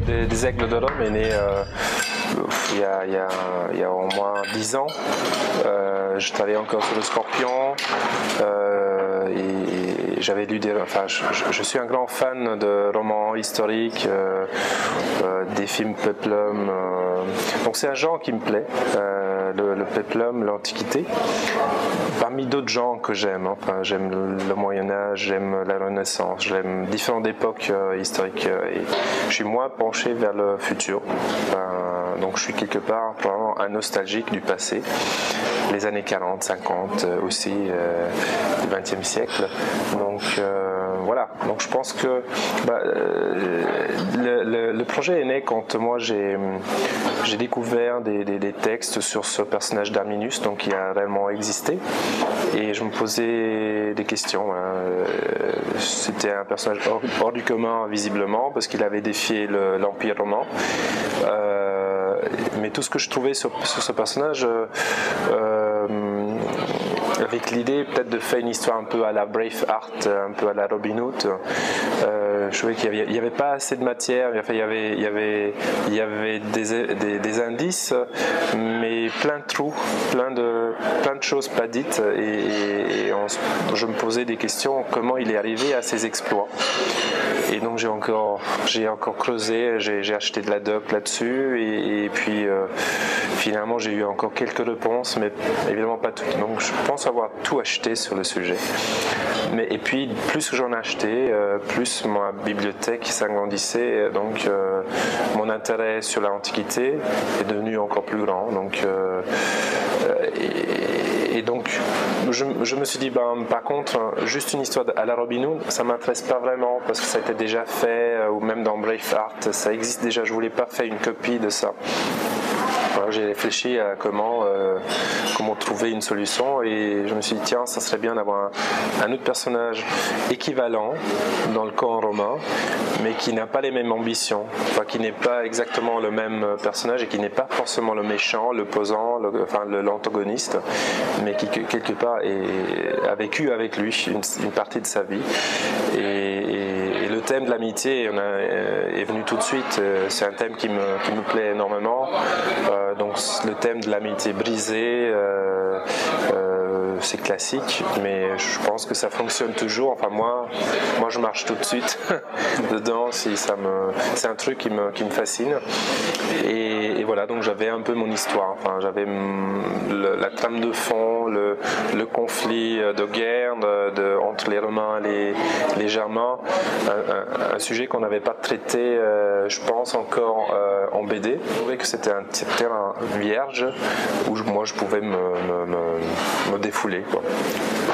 des Aigles de Rome est né il y a au moins 10 ans. Je travaillais encore sur le Scorpion et j'avais lu je suis un grand fan de romans historiques, des films peplum. Donc c'est un genre qui me plaît, le peplum, l'Antiquité. Parmi d'autres genres que j'aime, enfin, j'aime le Moyen-Âge, j'aime la Renaissance, j'aime différentes époques historiques et je suis moins penché vers le futur. Donc je suis quelque part probablement un nostalgique du passé, les années 40, 50 aussi, du XXe siècle. Donc voilà, donc je pense que le projet est né quand moi j'ai découvert des textes sur ce personnage d'Arminius, donc qui a réellement existé, et je me posais des questions. C'était un personnage hors du commun visiblement, parce qu'il avait défié l'Empire romain. Mais tout ce que je trouvais sur ce personnage, avec l'idée peut-être de faire une histoire un peu à la Braveheart, un peu à la Robin Hood, je trouvais qu'il n'y avait pas assez de matière. Enfin, il y avait des indices, mais plein de trous, plein de choses pas dites, et je me posais des questions, comment il est arrivé à ses exploits. Et donc j'ai encore creusé, j'ai acheté de la doc là-dessus, et puis finalement j'ai eu encore quelques réponses, mais évidemment pas toutes. Donc je pense avoir tout acheté sur le sujet. Et puis plus j'en achetais, plus ma bibliothèque s'agrandissait, donc mon intérêt sur l'Antiquité est devenu encore plus grand. Donc et donc je me suis dit, par contre, juste une histoire à la Robin Hood, ça m'intéresse pas vraiment, parce que ça a été déjà fait, ou même dans Braveheart, ça existe déjà, je voulais pas faire une copie de ça. Alors, j'ai réfléchi à comment trouver une solution, et je me suis dit, tiens, ça serait bien d'avoir un autre personnage équivalent dans le camp romain, mais qui n'a pas les mêmes ambitions, enfin qui n'est pas exactement le même personnage, et qui n'est pas forcément le méchant, l'opposant, l'antagoniste, mais qui quelque part a vécu avec lui une partie de sa vie. Et le thème de l'amitié est venu tout de suite. C'est un thème qui me plaît énormément. Donc le thème de l'amitié brisée, c'est classique, mais je pense que ça fonctionne toujours. Enfin moi je marche tout de suite dedans. C'est un truc qui me fascine. Et voilà, donc j'avais un peu mon histoire. Enfin, j'avais la trame de fond, le conflit de guerre entre les Romains et les Germains, un sujet qu'on n'avait pas traité, je pense, encore en BD. Je trouvais que c'était un terrain vierge où moi je pouvais me défouler, quoi.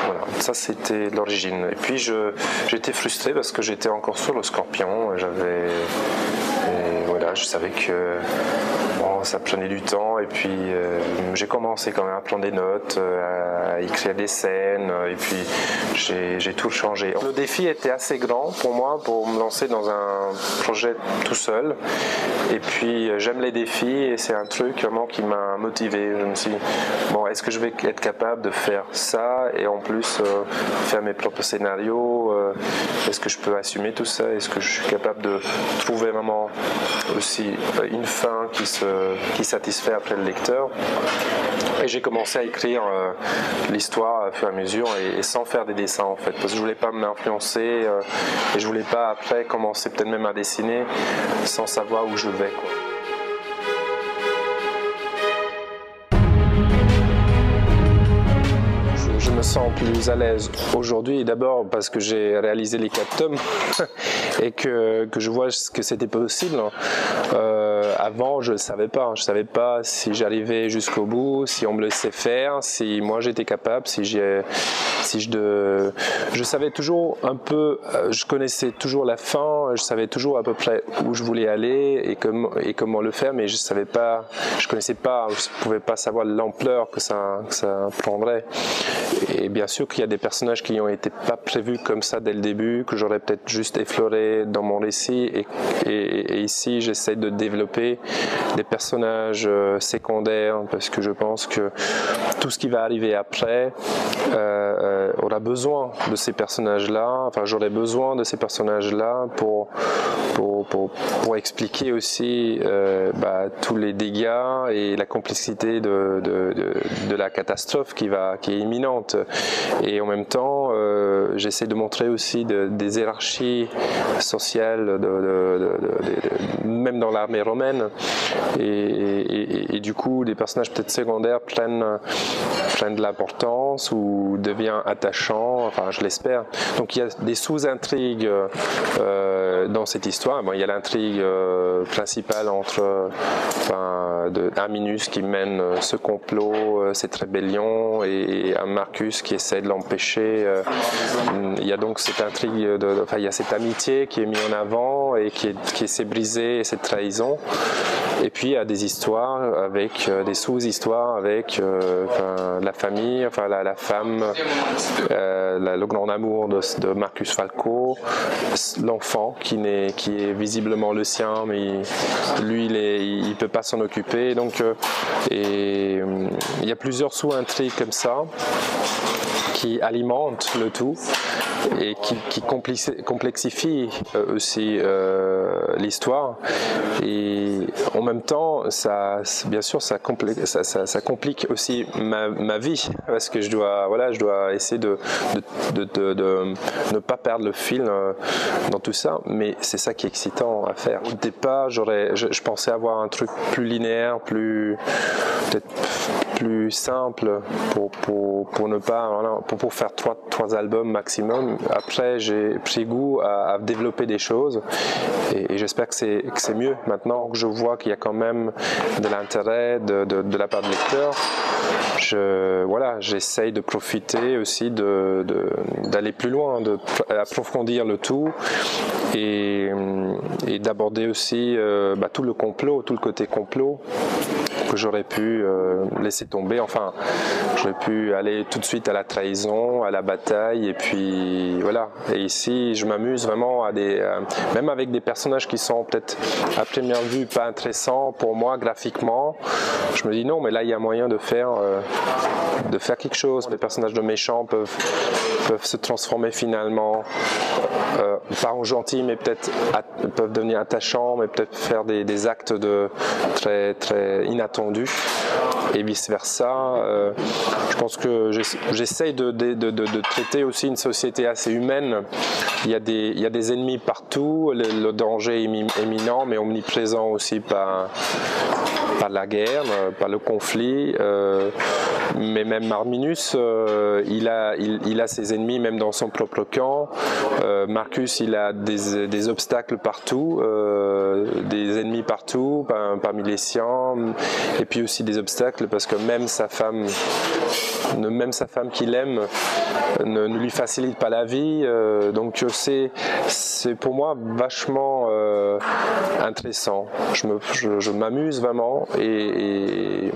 Voilà, ça c'était l'origine. Et puis j'étais frustré parce que j'étais encore sur le Scorpion. Voilà, je savais que ça prenait du temps, et puis j'ai commencé quand même à prendre des notes, à écrire des scènes, et puis j'ai tout changé. Le défi était assez grand pour moi, pour me lancer dans un projet tout seul, et puis j'aime les défis, et c'est un truc vraiment qui m'a motivé. Je me suis dit, est-ce que je vais être capable de faire ça, et en plus faire mes propres scénarios, est-ce que je peux assumer tout ça, est-ce que je suis capable de trouver vraiment aussi une fin qui satisfait après le lecteur. Et j'ai commencé à écrire l'histoire au fur et à mesure, et sans faire des dessins en fait, parce que je voulais pas m'influencer, et je voulais pas après commencer peut-être même à dessiner sans savoir où je vais, quoi. Je me sens plus à l'aise aujourd'hui, d'abord parce que j'ai réalisé les 4 tomes et que je vois que c'était possible. Avant, je ne savais pas. Je savais pas si j'arrivais jusqu'au bout, si on me laissait faire, si moi j'étais capable, je savais toujours un peu, je connaissais toujours la fin, je savais toujours à peu près où je voulais aller et comment le faire, mais je savais pas, je connaissais pas, je pouvais pas savoir l'ampleur que ça prendrait. Et bien sûr qu'il y a des personnages qui n'ont été pas prévus comme ça dès le début, que j'aurais peut-être juste effleuré dans mon récit, et ici j'essaie de développer des personnages secondaires, parce que je pense que tout ce qui va arriver après aura besoin de ces personnages-là. Enfin, j'aurais besoin de ces personnages-là pour expliquer aussi tous les dégâts et la complexité de la catastrophe qui est imminente. Et en même temps, j'essaie de montrer aussi des hiérarchies sociales, même dans l'armée romaine. Et du coup, des personnages peut-être secondaires prennent de l'importance ou deviennent attachants, enfin je l'espère. Donc il y a des sous-intrigues dans cette histoire. Bon, il y a l'intrigue principale entre Arminius qui mène ce complot, cette rébellion, et un Marcus qui essaie de l'empêcher. Il y a donc cette intrigue, il y a cette amitié qui est mise en avant et qui s'est brisée, et cette trahison. Et puis il y a des histoires avec des sous-histoires avec la famille, enfin la femme, le grand amour de Marcus Falco, l'enfant qui est visiblement le sien, mais lui il peut pas s'en occuper. Donc il y a plusieurs sous-intrigues comme ça qui alimentent le tout et qui complexifient aussi l'histoire. Et en même temps, bien sûr, ça complique aussi ma vie, parce que je dois essayer de ne pas perdre le fil dans tout ça. Mais c'est ça qui est excitant à faire. Au départ, je pensais avoir un truc plus linéaire, peut-être plus simple pour ne pas, pour faire trois albums maximum. Après, j'ai pris goût à développer des choses, et j'espère que c'est mieux maintenant que je vois qu'il y a quand même de l'intérêt de la part de lecteurs. J'essaye de profiter aussi d'aller plus loin, d'approfondir le tout, et d'aborder aussi tout le complot, tout le côté complot que j'aurais pu laisser tomber. Enfin, j'aurais pu aller tout de suite à la trahison, à la bataille, et puis voilà. Et ici, je m'amuse vraiment même avec des personnages qui sont peut-être à première vue pas intéressants pour moi graphiquement. Je me dis non, mais là il y a moyen de faire quelque chose. Les personnages de méchants peuvent se transformer finalement, pas en gentils, mais peut-être peuvent devenir attachants, mais peut-être faire des actes très très inattendus, et vice versa. Je pense que j'essaye de traiter aussi une société assez humaine. Il y a des ennemis partout, le danger est imminent, mais omniprésent aussi par la guerre, par le conflit. Mais même Arminius, il a ses ennemis même dans son propre camp. Marcus, il a des obstacles partout, des ennemis partout, parmi les siens, et puis aussi des obstacles parce que même sa femme qu'il aime ne lui facilite pas la vie. Donc c'est pour moi vachement intéressant. Je m'amuse vraiment, et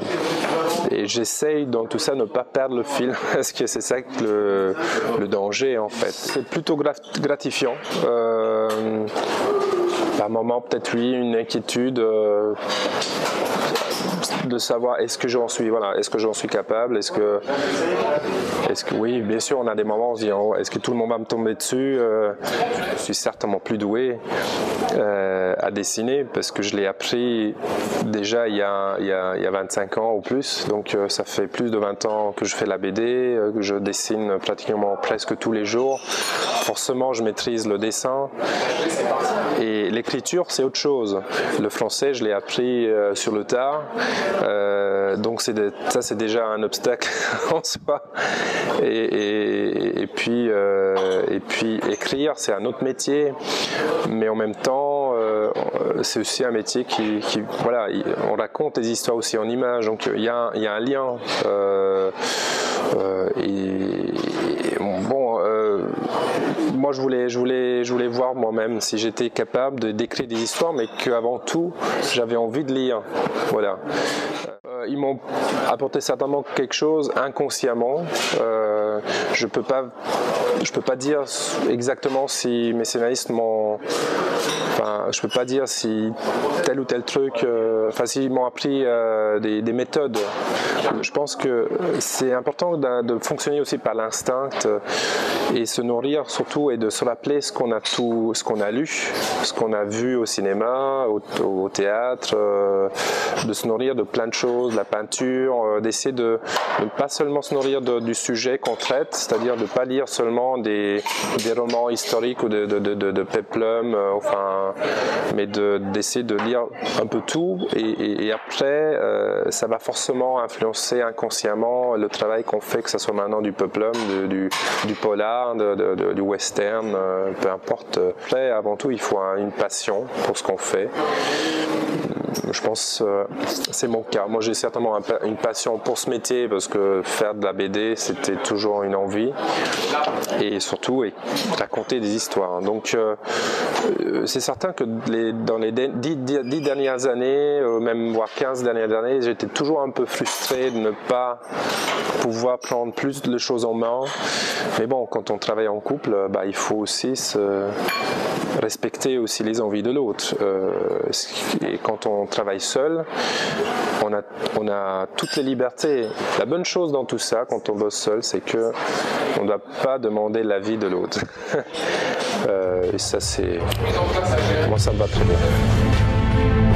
j'essaye dans tout ça ne pas perdre le fil, parce que c'est ça le danger en fait. C'est plutôt gratifiant. Par moment peut-être oui, une inquiétude de savoir est-ce que j'en suis capable, est-ce que oui, bien sûr on a des moments où on se dit est-ce que tout le monde va me tomber dessus. Je suis certainement plus doué à dessiner, parce que je l'ai appris déjà il y a 25 ans ou plus, donc ça fait plus de 20 ans que je fais la BD, que je dessine pratiquement presque tous les jours. Forcément je maîtrise le dessin, et l'écriture c'est autre chose. Le français je l'ai appris sur le tard, donc ça c'est déjà un obstacle en soi, et puis écrire c'est un autre métier, mais en même temps c'est aussi un métier qui on raconte des histoires aussi en images, donc il y a un lien, moi je voulais voir moi-même si j'étais capable d'écrire des histoires, mais qu'avant tout j'avais envie de lire. Voilà. Ils m'ont apporté certainement quelque chose inconsciemment. Je peux pas dire exactement si mes scénaristes m'ont Enfin, je peux pas dire si tel ou tel truc, si ils m'ont appris des méthodes. Je pense que c'est important de fonctionner aussi par l'instinct et se nourrir surtout et de se rappeler ce qu'on a lu, ce qu'on a vu au cinéma, au théâtre, de se nourrir de plein de choses, la peinture, d'essayer de ne pas seulement se nourrir du sujet qu'on traite, c'est-à-dire de ne pas lire seulement des romans historiques ou de péplum, mais d'essayer de lire un peu tout et après ça va forcément influencer inconsciemment le travail qu'on fait, que ce soit maintenant du péplum, du polar, du western, peu importe. Après, avant tout, il faut une passion pour ce qu'on fait. Je pense c'est mon cas. Moi, j'ai certainement une passion pour ce métier parce que faire de la BD, c'était toujours une envie et surtout raconter des histoires. Donc, c'est certain que dans les 10 dernières années, même voire 15 dernières années, j'étais toujours un peu frustré de ne pas pouvoir prendre plus de choses en main. Mais bon, quand on travaille en couple, il faut aussi respecter aussi les envies de l'autre. Et quand on travaille seul, on a toutes les libertés. La bonne chose dans tout ça, quand on bosse seul, c'est que on ne doit pas demander l'avis de l'autre. Et ça, moi, ça me va très bien.